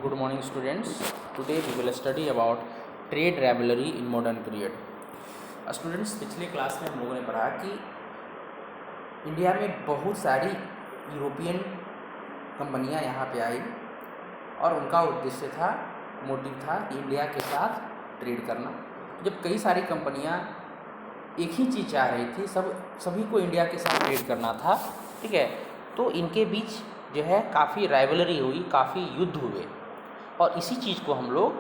Good morning students. Today we will study about trade rivalry in modern period. Students पिछले class में हम लोगों ने पढ़ा कि इंडिया में बहुत सारी यूरोपियन कंपनियां यहाँ पे आई और उनका उद्देश्य था, मोटिव था कि इंडिया के साथ ट्रेड करना। जब कई सारी कंपनियां एक ही चीज़ चाह रही थी, सभी को इंडिया के साथ ट्रेड करना था, ठीक है, तो इनके बीच जो है काफ़ी राइवलरी हुई, काफ़ी युद्ध हुए और इसी चीज़ को हम लोग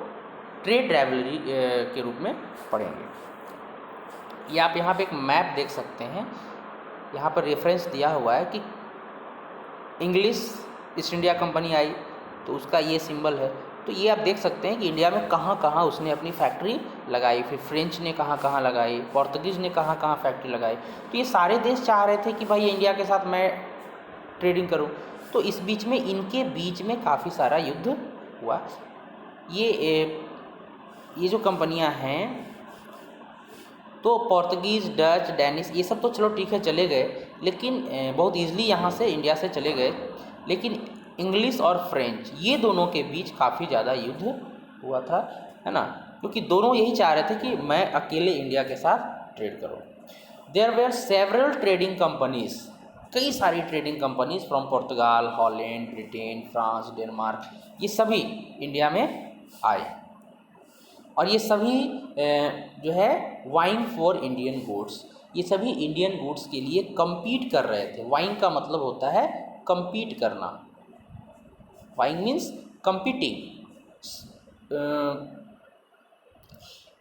ट्रेड राइवलरी के रूप में पढ़ेंगे। ये आप यहाँ पे एक मैप देख सकते हैं, यहाँ पर रेफरेंस दिया हुआ है कि इंग्लिश ईस्ट इंडिया कंपनी आई तो उसका ये सिंबल है। तो ये आप देख सकते हैं कि इंडिया में कहाँ कहाँ उसने अपनी फैक्ट्री लगाई, फिर फ्रेंच ने कहाँ कहाँ लगाई, पोर्तुगीज़ ने कहाँ कहाँ फैक्ट्री लगाई। तो ये सारे देश चाह रहे थे कि भाई इंडिया के साथ मैं ट्रेडिंग करूं। तो इस बीच में इनके बीच में काफ़ी सारा युद्ध हुआ। ये जो कंपनियां हैं तो पोर्तुगीज़, डच, डेनिश ये सब तो चलो ठीक है चले गए, लेकिन बहुत ईजिली यहाँ से इंडिया से चले गए। लेकिन इंग्लिश और फ्रेंच ये दोनों के बीच काफ़ी ज़्यादा युद्ध हुआ था, है ना, क्योंकि दोनों यही चाह रहे थे कि मैं अकेले इंडिया के साथ ट्रेड करूँ। There were several trading companies, कई सारी trading companies from Portugal, Holland, Britain, France, Denmark, ये सभी इंडिया में आए और ये सभी जो है वाइंग फॉर इंडियन गुड्स, ये सभी इंडियन गुड्स के लिए compete कर रहे थे। वाइंग का मतलब होता है compete करना, vying means competing।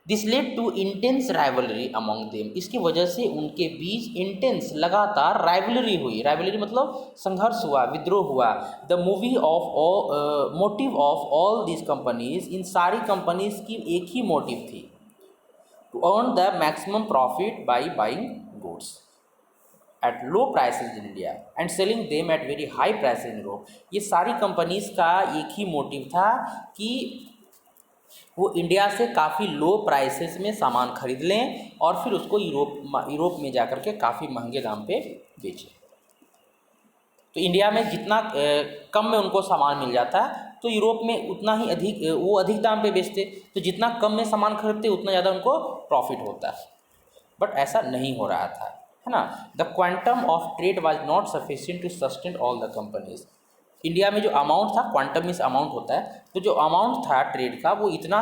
This led to intense rivalry among them, इसकी वजह से उनके बीच इंटेंस लगातार राइवलरी हुई। राइवलरी मतलब संघर्ष हुआ, विद्रोह हुआ। The movie of motive of all this companies, इन सारी कंपनीज की एक ही मोटिव थी, to earn the maximum profit by buying goods at low prices in India and selling them at very high prices in Europe. ये सारी companies का एक ही मोटिव था कि वो इंडिया से काफ़ी लो प्राइसेस में सामान खरीद लें और फिर उसको यूरोप में जाकर के काफ़ी महंगे दाम पे बेचें। तो इंडिया में जितना कम में उनको सामान मिल जाता तो यूरोप में उतना ही अधिक दाम पे बेचते, तो जितना कम में सामान खरीदते उतना ज़्यादा उनको प्रॉफिट होता। बट ऐसा नहीं हो रहा था, है ना। The quantum of trade was not sufficient to sustain all the companies. India में जो अमाउंट था, क्वांटम मीन्स अमाउंट होता है, तो जो अमाउंट था ट्रेड का वो इतना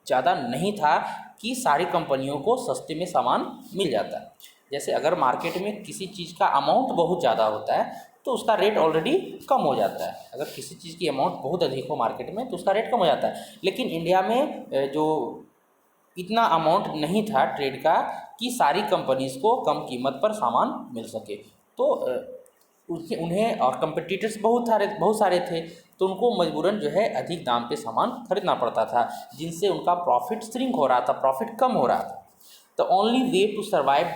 ज़्यादा नहीं था कि सारी कंपनियों को सस्ते में सामान मिल जाता। जैसे अगर मार्केट में किसी चीज़ का अमाउंट बहुत ज़्यादा होता है तो उसका रेट ऑलरेडी कम हो जाता है। अगर किसी चीज़ की अमाउंट बहुत अधिक हो मार्केट में तो उसका रेट कम हो जाता है। लेकिन इंडिया में जो इतना अमाउंट नहीं था ट्रेड का कि सारी कंपनीज़ को कम कीमत पर सामान मिल सके, तो उन्हें और कंपटीटर्स बहुत सारे थे, तो उनको मजबूरन जो है अधिक दाम पे सामान खरीदना पड़ता था, जिनसे उनका प्रॉफिट श्रिंक हो रहा था, प्रॉफिट कम हो रहा था। The only way to survive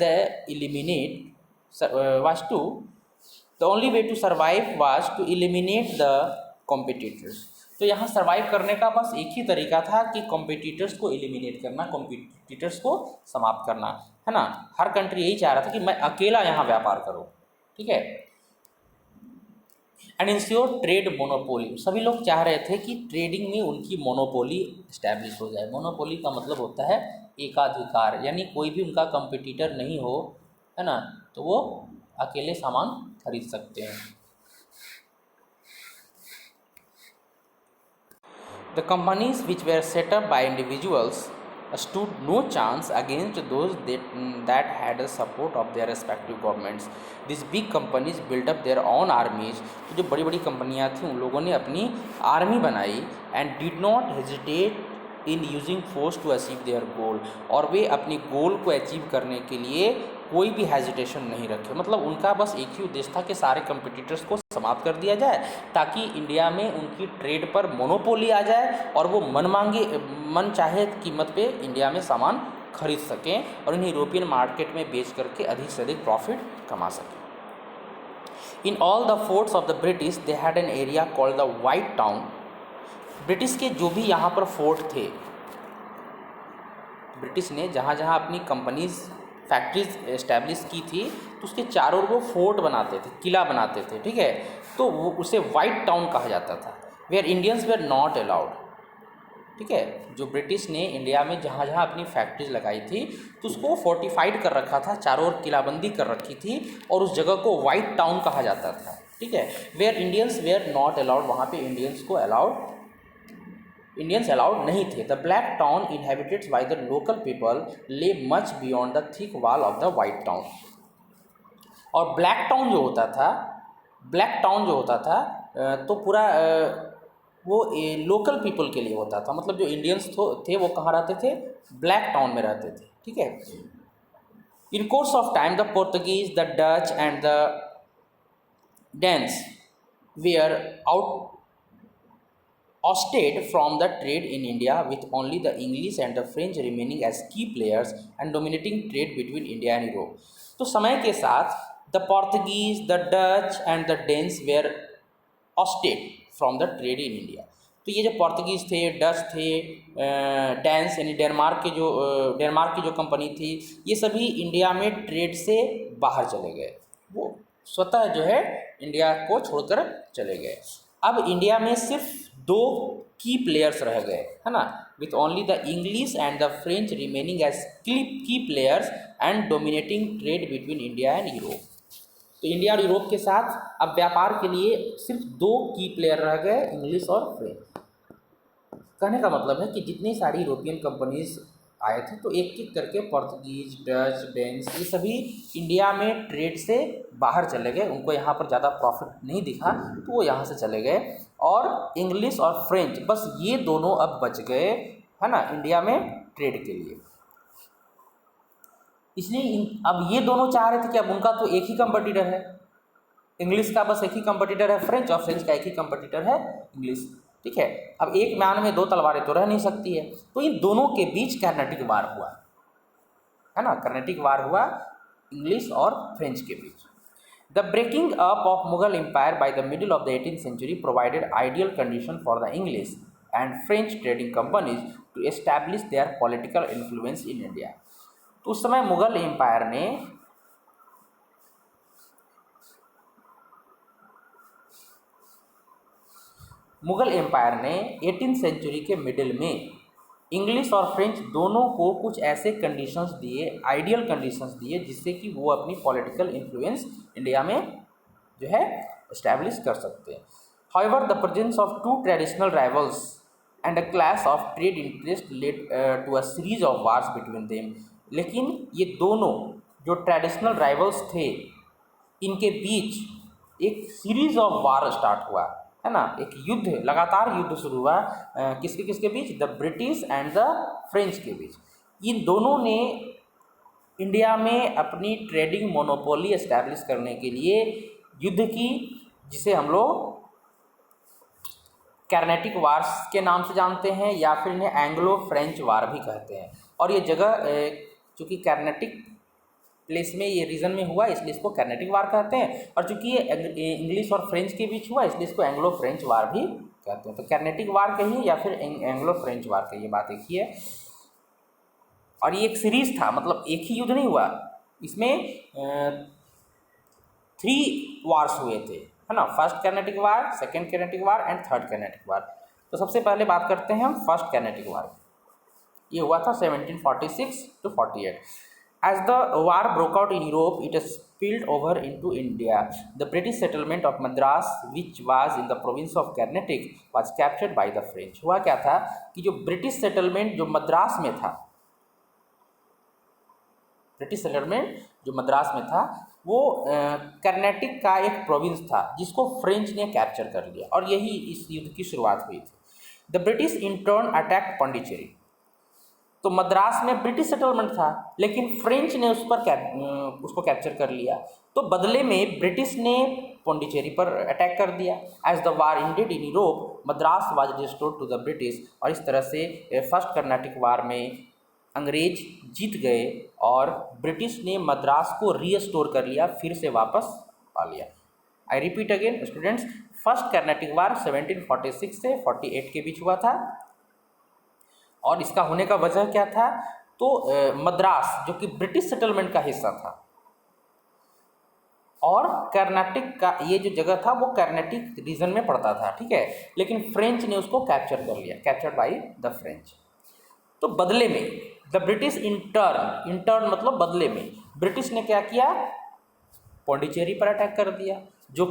was to eliminate the competitors. तो यहाँ सर्वाइव करने का बस एक ही तरीका था कि कॉम्पिटिटर्स को एलिमिनेट करना, कॉम्पिटिटर्स को समाप्त करना, है ना। हर कंट्री यही चाह रहा था कि मैं अकेला यहाँ व्यापार करूँ, ठीक है। एंड इंश्योर ट्रेड मोनोपोली, सभी लोग चाह रहे थे कि ट्रेडिंग में उनकी मोनोपोली इस्टेब्लिश हो जाए। मोनोपोली का मतलब होता है एकाधिकार, यानी कोई भी उनका कंपटीटर नहीं हो, है ना, तो वो अकेले सामान खरीद सकते हैं। The companies which where setup bye individuals stood no chance against those that had the support of their respective governments. These big companies built up their own armies. तो जो बड़ी बड़ी कंपनियां थी उन लोगों ने अपनी आर्मी बनाई and did not hesitate in using force to achieve their goal, और वे अपनी गोल को अचीव करने के लिए कोई भी हेजिटेशन नहीं रखे। मतलब उनका बस एक ही उद्देश्य था कि सारे कंपटीटर्स को समाप्त कर दिया जाए ताकि इंडिया में उनकी ट्रेड पर मोनोपोली आ जाए और वो मन चाहे कीमत पे इंडिया में सामान खरीद सकें और इन्हें यूरोपियन मार्केट में बेच करके अधिक से अधिक प्रॉफिट कमा सकें। In all the forts of the British they had an area called the white town. British के जो भी यहाँ पर फोर्ट थे, ब्रिटिश ने जहाँ जहाँ अपनी कंपनीज फैक्ट्रीज एस्टैब्लिश की थी तो उसके चारों ओर वो फोर्ट बनाते थे, किला बनाते थे, ठीक है। तो वो उसे वाइट टाउन कहा जाता था। Where Indians were not allowed. ठीक है, जो ब्रिटिश ने इंडिया में जहाँ जहाँ अपनी फैक्ट्रीज लगाई थी तो उसको फोर्टिफाइड कर रखा था, चारों ओर किलाबंदी कर रखी थी और उस जगह को वाइट टाउन कहा जाता था। ठीक है, where Indians were not allowed, वहाँ पे इंडियंस अलाउड नहीं थे। The black town inhabited by the local people lay much beyond the thick wall of the white town. और ब्लैक टाउन जो होता था तो पूरा वो लोकल पीपल के लिए होता था, मतलब जो इंडियंस थे वो कहाँ रहते थे, ब्लैक टाउन में रहते थे। ठीक है, in course of time the Portuguese, the Dutch and the Danes were ousted from the trade in India, with only the English and the French remaining as key players and dominating trade between India and Europe. तो समय के साथ the Portuguese, the Dutch and the Danes were ousted from the trade in India. तो ये जो Portuguese थे, Dutch थे, dense यानी डेनमार्क की जो कंपनी थी, ये सभी इंडिया में ट्रेड से बाहर चले गए, वो स्वतः जो है इंडिया को छोड़कर चले गए। अब इंडिया में सिर्फ 2 की प्लेयर्स रह गए, है ना, with only the English and the French remaining as key players and dominating trade between India and Europe. तो इंडिया और यूरोप के साथ अब व्यापार के लिए सिर्फ 2 की प्लेयर रह गए, इंग्लिश और फ्रेंच। कहने का मतलब है कि जितनी सारी यूरोपियन कंपनीज आए थे तो एक एक करके पोर्तुगीज, डच, डेन्स ये सभी इंडिया में ट्रेड से बाहर चले गए, उनको यहाँ पर ज़्यादा प्रॉफिट नहीं दिखा तो वो यहाँ से चले गए। और इंग्लिश और फ्रेंच बस ये दोनों अब बच गए, है ना, इंडिया में ट्रेड के लिए। इसलिए अब ये दोनों चाह रहे थे कि अब उनका तो एक ही कंपटीटर है, इंग्लिश का बस एक ही कंपटीटर है फ्रेंच, और फ्रेंच का एक ही कंपटीटर है इंग्लिश। ठीक है, अब एक म्यान में 2 तलवारें तो रह नहीं सकती है, तो इन दोनों के बीच कर्नाटिक वार हुआ, है ना, कर्नाटिक वार हुआ इंग्लिश और फ्रेंच के बीच। The breaking up of Mughal empire by the middle of the 18th century provided ideal condition for the English and French trading companies to establish their political influence in India. तो उस समय Mughal empire ने 18th century के middle में English और French दोनों को कुछ ऐसे कंडीशंस दिए, आइडियल कंडीशंस दिए, जिससे कि वो अपनी पॉलिटिकल इन्फ्लुएंस इंडिया में जो है इस्टेब्लिश कर सकते हैं। However the presence of 2 traditional rivals and a clash of trade interest led to a series of wars between them. लेकिन ये दोनों जो ट्रेडिशनल राइवल्स थे, इनके बीच एक सीरीज ऑफ वार स्टार्ट हुआ, है ना, एक युद्ध, लगातार युद्ध शुरू हुआ किसके किसके बीच, the British and the French के बीच। इन दोनों ने इंडिया में अपनी ट्रेडिंग मोनोपोली एस्टैब्लिश करने के लिए युद्ध की, जिसे हम लोग कर्नाटिक वार्स के नाम से जानते हैं या फिर इन्हें एंग्लो फ्रेंच वार भी कहते हैं। और ये जगह चूँकि कर्नाटिक प्लेस में, ये रीजन में हुआ, इसलिए इसको कर्नाटिक वार कहते हैं, और चूंकि ये इंग्लिश और फ्रेंच के बीच हुआ इसलिए इसको एंग्लो फ्रेंच वार भी कहते हैं। तो कर्नाटिक वार कहिए या फिर एंग्लो फ्रेंच वार कहिए, बात एक ही है। और ये एक सीरीज था, मतलब एक ही युद्ध नहीं हुआ, इसमें 3 वार्स हुए थे, है ना, first Carnatic war, second Carnatic war and third Carnatic war. तो सबसे पहले बात करते हैं हम फर्स्ट कर्नाटिक वार। ये हुआ था 1746 to 48। As the war broke out in Europe, it spilled over into India. The British settlement of Madras, which was in the province of Carnatic, was captured by the French. हुआ क्या था कि जो British settlement जो मद्रास में था, वो Carnatic का एक प्रोविंस था जिसको फ्रेंच ने कैप्चर कर लिया, और यही इस युद्ध की शुरुआत हुई थी। The British in turn attack Pondicherry. तो मद्रास में ब्रिटिश सेटलमेंट था, लेकिन फ्रेंच ने उसको कैप्चर कर लिया, तो बदले में ब्रिटिश ने पौंडीचेरी पर अटैक कर दिया। As the war ended in Europe, Madras was restored to the British. और इस तरह से फर्स्ट कर्नाटिक वार में अंग्रेज जीत गए और ब्रिटिश ने मद्रास को रीस्टोर कर लिया, फिर से वापस पा लिया। I repeat again students, first Carnatic war 1746 से 48 के बीच हुआ था, और इसका होने का वजह क्या था, तो मद्रास जो कि ब्रिटिश सेटलमेंट का हिस्सा था, और कर्नाटक का ये जो जगह था वो कर्नाटिक रीजन में पड़ता था, ठीक है, लेकिन फ्रेंच ने उसको कैप्चर कर लिया, कैप्चर्ड बाय द फ्रेंच। तो बदले में द ब्रिटिश इंटर्न मतलब बदले में ब्रिटिश ने क्या किया, पौंडीचेरी पर अटैक कर दिया, जो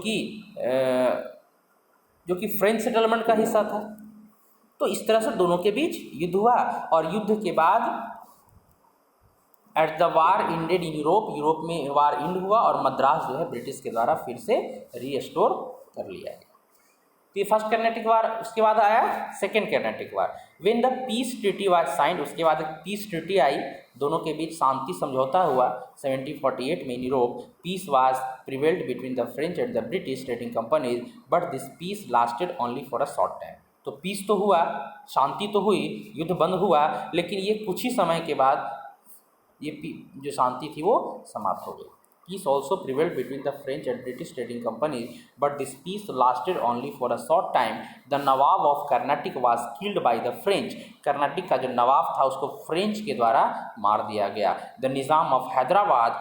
कि फ्रेंच सेटलमेंट का हिस्सा था। तो इस तरह से दोनों के बीच युद्ध हुआ और युद्ध के बाद at the war ended in Europe में वार इंड हुआ और मद्रास जो है ब्रिटिश के द्वारा फिर से रीस्टोर कर लिया गया। तो ये फर्स्ट कर्नाटिक वार, उसके बाद आया second Carnatic war. When the peace treaty was signed, उसके बाद एक पीस ट्रीटी आई, दोनों के बीच शांति समझौता हुआ 1748 में in Europe. Peace was prevailed between the French and the British trading companies but this peace lasted only for a short time. तो peace तो हुआ, शांति तो हुई, युद्ध बंद हुआ, लेकिन ये कुछ ही समय के बाद ये जो शांति थी वो समाप्त हो गई। Peace also prevailed between the French and British trading companies, but this peace lasted only for a short time. The Nawab of Carnatic was killed by the French. Carnatic का जो नवाब था उसको फ्रेंच के द्वारा मार दिया गया। The Nizam of Hyderabad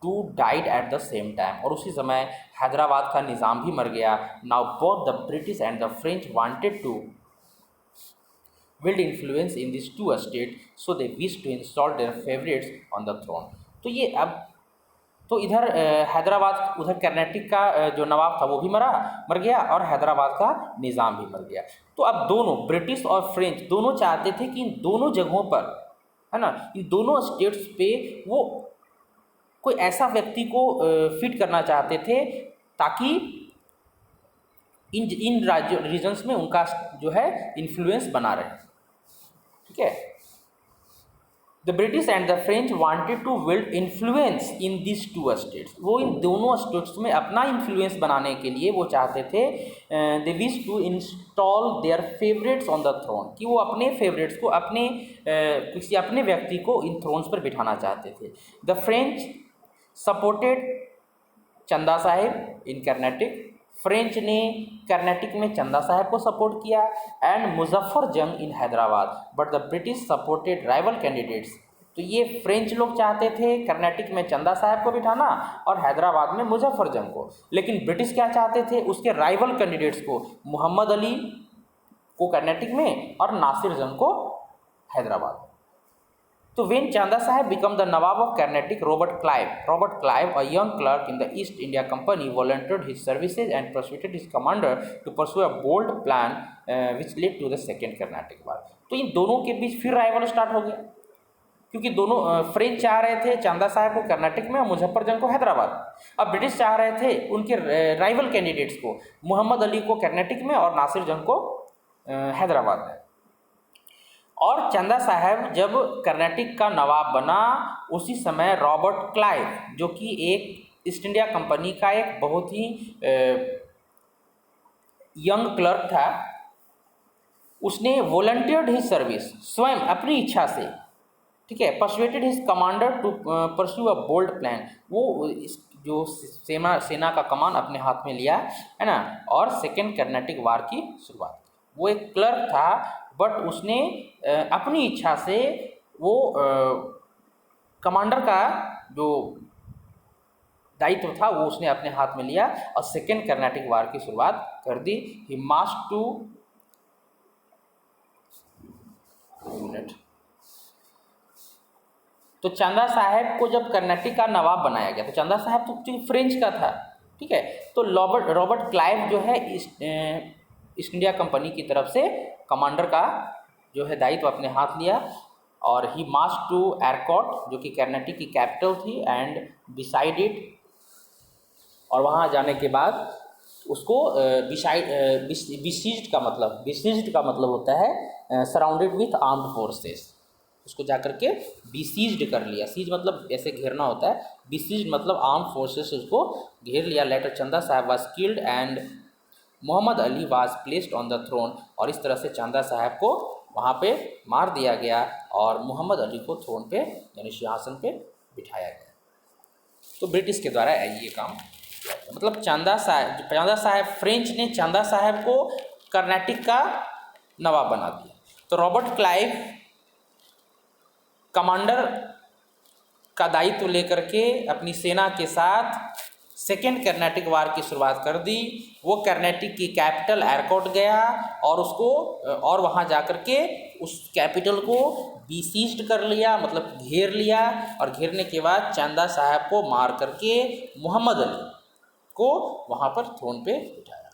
too died at the same time. और उसी समय हैदराबाद का निज़ाम भी मर गया। Now both the British and the French wanted to wield influence in these two states, so they wished to install their favorites on the throne. तो ये अब तो इधर हैदराबाद, उधर कर्नाटिक का जो नवाब था वो भी मर गया और हैदराबाद का निज़ाम भी मर गया। तो अब दोनों ब्रिटिश और फ्रेंच दोनों चाहते थे कि इन दोनों जगहों पर, है ना, इन दोनों स्टेट्स पे वो कोई ऐसा व्यक्ति को फिट करना चाहते थे ताकि इन राज्य रीजन्स में उनका जो है इन्फ्लुएंस बना रहे, ठीक है। The British and the French wanted to build influence in this two states. वो इन दोनों स्टेट्स में अपना इन्फ्लुएंस बनाने के लिए वो चाहते थे, they wish to install their favourites on the throne, कि वो अपने फेवरेट्स को किसी अपने व्यक्ति को इन थ्रोन्स पर बिठाना चाहते थे। The French supported Chanda Sahib in Carnatic, French ने कर्नाटिक में चंदा साहब को सपोर्ट किया, and Muzaffar Jang in Hyderabad, but the British supported rival candidates. तो ये फ्रेंच लोग चाहते थे कर्नाटिक में चंदा साहब को बिठाना और हैदराबाद में मुजफ्फर जंग को, लेकिन ब्रिटिश क्या चाहते थे, उसके राइवल कैंडिडेट्स को, मोहम्मद अली को कर्नाटिक में और नासिर जंग को हैदराबाद। तो when Chanda Sahib became the Nawab of Carnatic, Robert Clive, a young clerk in the East India Company, volunteered his services and persuaded his commander to pursue a bold plan which led to the Second Carnatic War. तो इन दोनों के बीच फिर rival start हो गया, क्योंकि दोनों French चाह रहे थे चंदा साहब को कर्नाटक में और मुजफ्फर जंग को हैदराबाद। अब ब्रिटिश चाह रहे थे उनके राइवल कैंडिडेट्स को, मोहम्मद अली को कर्नाटक में और नासिर जंग को हैदराबाद में। और चंदा साहब जब कर्नाटक का नवाब बना, उसी समय रॉबर्ट क्लाइव, जो कि एक ईस्ट इंडिया कंपनी का एक बहुत ही यंग क्लर्क था, उसने वॉलंटियर्ड हिज सर्विस, स्वयं अपनी इच्छा से, ठीक है, persuaded his commander to pursue a bold plan. वो जो सेना का कमान अपने हाथ में लिया, है ना, और सेकेंड कर्नाटिक वार की शुरुआत। वो एक क्लर्क था, बट उसने अपनी इच्छा से वो कमांडर का जो दायित्व था वो उसने अपने हाथ में लिया और सेकेंड कर्नाटिक वार की शुरुआत कर दी। ही मार्च्ड टू तो चंदा साहब को जब कर्नाटक का नवाब बनाया गया, तो चंदा साहब तो फ्रेंच का था, ठीक है, तो रॉबर्ट क्लाइव जो है ईस्ट इंडिया कंपनी की तरफ से कमांडर का जो है दायित्व अपने हाथ लिया और ही मार्च टू एयरकॉट, जो कि कर्नाटक की कैपिटल थी, एंड बिसाइड इट, और वहाँ जाने के बाद उसको बिसीज्ड का मतलब होता है सराउंडेड विथ आर्म्ड फोर्सेस, उसको जाकर के बिसीज्ड कर लिया। सीज मतलब ऐसे घेरना होता है, बिसीज्ड मतलब आर्म्ड फोर्सेस उसको घेर लिया। Later Chanda Sahab was killed and Mohammad Ali was placed on the throne, और इस तरह से चंदा साहब को वहाँ पे मार दिया गया और मोहम्मद अली को थ्रोन पे यानी सिंहासन पे बिठाया गया। तो ब्रिटिश के द्वारा ये काम किया गया। मतलब चंदा साहब फ्रेंच ने चंदा साहब को कर्नाटक का नवाब बना दिया। तो रॉबर्ट क्लाइव कमांडर का दायित्व लेकर के अपनी सेना के साथ सेकेंड कर्नाटिक वार की शुरुआत कर दी। वो कर्नाटिक की कैपिटल एयरकोट गया और उसको और वहाँ जाकर के उस कैपिटल को बीसीज्ड कर लिया, मतलब घेर लिया, और घेरने के बाद चांदा साहब को मार करके मोहम्मद अली को वहाँ पर थ्रोन पे बिठाया।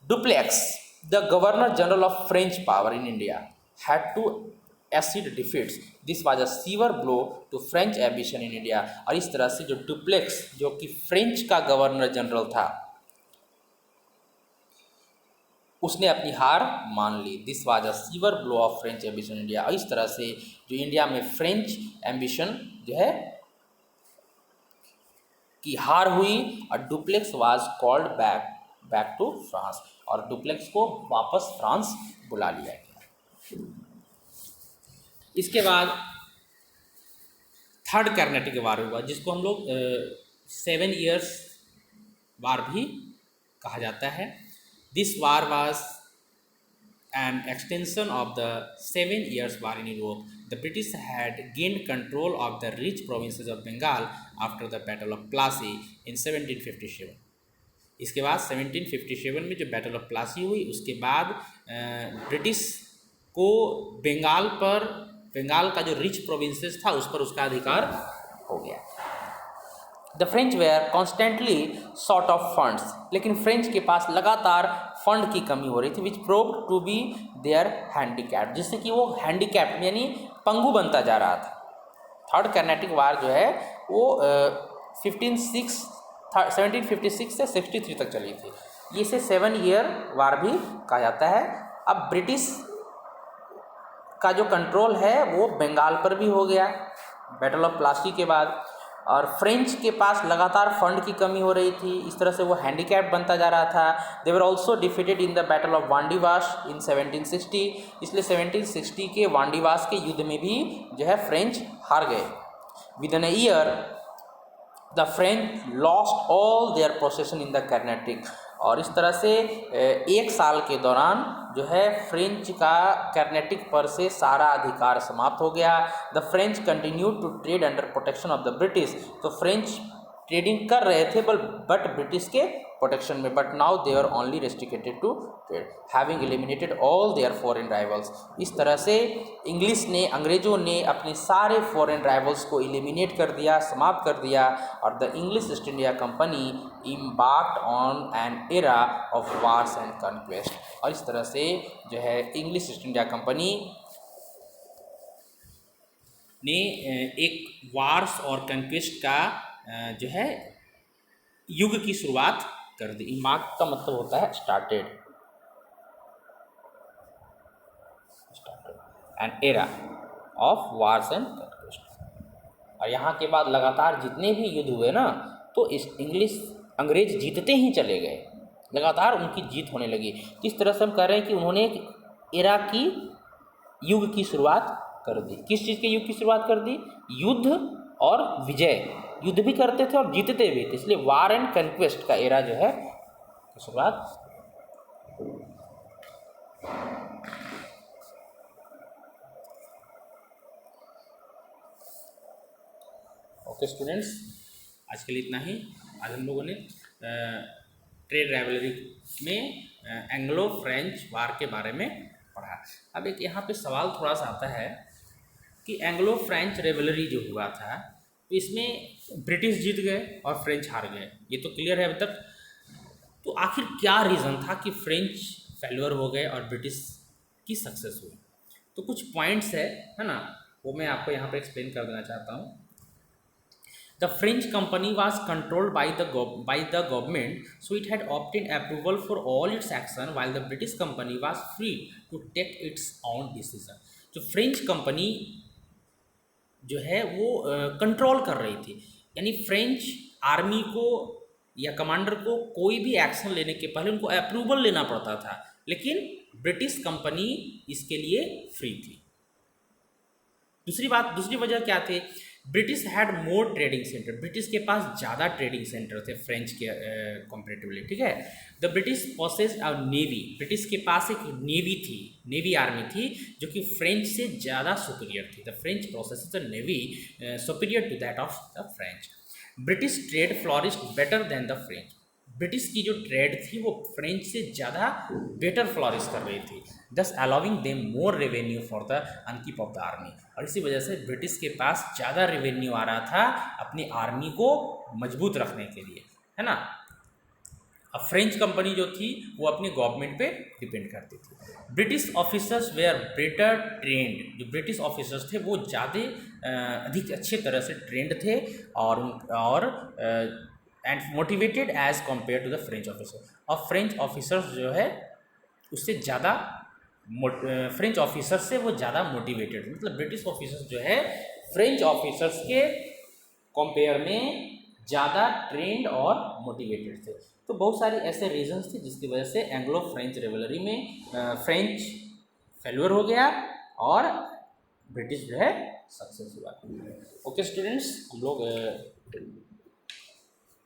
Dupleix, the governor general of French power in India, had to acid defeats, this was a severe blow to French ambition in India. और इस तरह से जो डुप्लेक्स, जो कि फ्रेंच का गवर्नर जनरल था, उसने अपनी हार मान ली। This was a severe blow of French ambition in India. और इस तरह से जो इंडिया में फ्रेंच एम्बिशन जो है की हार हुई, और Dupleix was called back to France, और डुप्लेक्स को वापस फ्रांस बुला लिया गया। इसके बाद थर्ड कर्नाटिक वार हुआ, जिसको हम लोग 7 ईयर्स वार भी कहा जाता है। This war was an extension of the 7 years war in Europe. The British had gained control of the rich provinces of Bengal after the Battle of Plassey in 1757. इसके बाद 1757 में जो बैटल ऑफ प्लासी हुई, उसके बाद ब्रिटिश को बंगाल का जो रिच प्रोविंसेस था उस पर उसका अधिकार हो गया। The French were constantly short of funds, लेकिन फ्रेंच के पास लगातार फंड की कमी हो रही थी, which proved to be their handicap, जिससे कि वो हैंडीकैप यानी पंगु बनता जा रहा था। थर्ड कर्नाटिक वार जो है वो 1756 से 63 तक चली थी। इसे 7 ईयर वार भी कहा जाता है। अब ब्रिटिश का जो कंट्रोल है वो बंगाल पर भी हो गया बैटल ऑफ प्लासी के बाद, और फ्रेंच के पास लगातार फंड की कमी हो रही थी, इस तरह से वो हैंडीकैप बनता जा रहा था। They were also defeated in the battle of Wandiwash in 1760, इसलिए 1760 के वांडीवाश के युद्ध में भी जो है फ्रेंच हार गए। Within a year the French lost all their possession in the Carnatic, और इस तरह से एक साल के दौरान जो है फ्रेंच का कर्नाटिक पर से सारा अधिकार समाप्त हो गया। The French continue to trade under protection of the British, तो फ्रेंच ट्रेडिंग कर रहे थे बट ब्रिटिश के प्रोटेक्शन में, but now they are only restricted to trade having eliminated all their foreign rivals. इस तरह से अंग्रेज़ों ने अपने सारे फॉरेन राइवल्स को एलिमिनेट कर दिया, समाप्त कर दिया, और the English east India company embarked on an era of wars and conquest। और इस तरह से जो है इंग्लिश ईस्ट इंडिया कंपनी ने एक वार्स और कंक्वेस्ट का जो है युग की शुरुआत कर दी। इम्बार्क का मतलब होता है started, an era of wars and conquest. और यहाँ के बाद लगातार जितने भी युद्ध हुए ना, तो इस अंग्रेज जीतते ही चले गए, लगातार उनकी जीत होने लगी। तो इस तरह से हम कह रहे हैं कि उन्होंने एक एरा की युग की शुरुआत कर दी। किस चीज़ के युग की शुरुआत कर दी? युद्ध और विजय, युद्ध भी करते थे और जीतते भी थे, इसलिए वार एंड कन्क्वेस्ट का एरा जो है शुरुआत। ओके स्टूडेंट्स, आज के लिए इतना ही। आज हम लोगों ने ट्रेड राइवलरी में एंग्लो फ्रेंच वार के बारे में पढ़ा। अब एक यहाँ पे सवाल थोड़ा सा आता है कि एंग्लो फ्रेंच राइवलरी जो हुआ था, तो इसमें ब्रिटिश जीत गए और फ्रेंच हार गए, ये तो क्लियर है अभी तक। तो आखिर क्या रीज़न था कि फ्रेंच फेल्योर हो गए और ब्रिटिश की सक्सेस हुई? तो कुछ पॉइंट्स है ना, वो मैं आपको यहाँ पे एक्सप्लेन कर देना चाहता हूँ। The French company was controlled by the government, so it had obtained approval for all its action, while the British company was free to take its own decision। जो फ्रेंच कंपनी जो है वो control कर रही थी, यानी French army को या कमांडर को कोई भी एक्शन लेने के पहले उनको अप्रूवल लेना पड़ता था, लेकिन ब्रिटिश कंपनी इसके लिए फ्री थी। दूसरी वजह क्या थी? British had more trading centre, British के पास ज़्यादा ट्रेडिंग सेंटर थे फ्रेंच के कंपैरेटिवली, ठीक है। The British possesses a navy, British के पास एक नेवी आर्मी थी जो कि फ्रेंच से ज़्यादा सुपीरियर थी। द फ्रेंच प्रोसेस a navy superior to that of the French. British trade flourished better than the French. British की जो ट्रेड थी वो फ्रेंच से ज़्यादा बेटर फ्लॉरिश कर रही थी, thus allowing them more revenue for the upkeep of the army. और इसी वजह से ब्रिटिश के पास ज़्यादा रेवेन्यू आ रहा था अपनी आर्मी को मजबूत रखने के लिए, है ना। अब फ्रेंच कंपनी जो थी वो अपनी गवर्नमेंट पे डिपेंड करती थी। British officers were better trained, जो ब्रिटिश ऑफिसर्स थे वो ज़्यादा अधिक अच्छे तरह से ट्रेंड थे और and motivated as compared to the French officer. और फ्रेंच ऑफिसर्स जो है उससे ज़्यादा फ्रेंच ऑफिसर से वो ज़्यादा मोटिवेटेड, मतलब ब्रिटिश ऑफिसर्स जो है फ्रेंच ऑफिसर्स के कंपेयर में ज़्यादा ट्रेंड और मोटिवेटेड थे। तो बहुत सारी ऐसे रीजंस थे जिसकी वजह से एंग्लो फ्रेंच रिवलरी में फ्रेंच फेल्यूर हो गया और ब्रिटिश जो है सक्सेस हुआ। ओके स्टूडेंट्स, हम लोग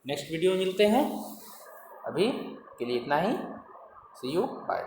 नेक्स्ट वीडियो में मिलते हैं, अभी के लिए इतना ही। सी यू, बाय।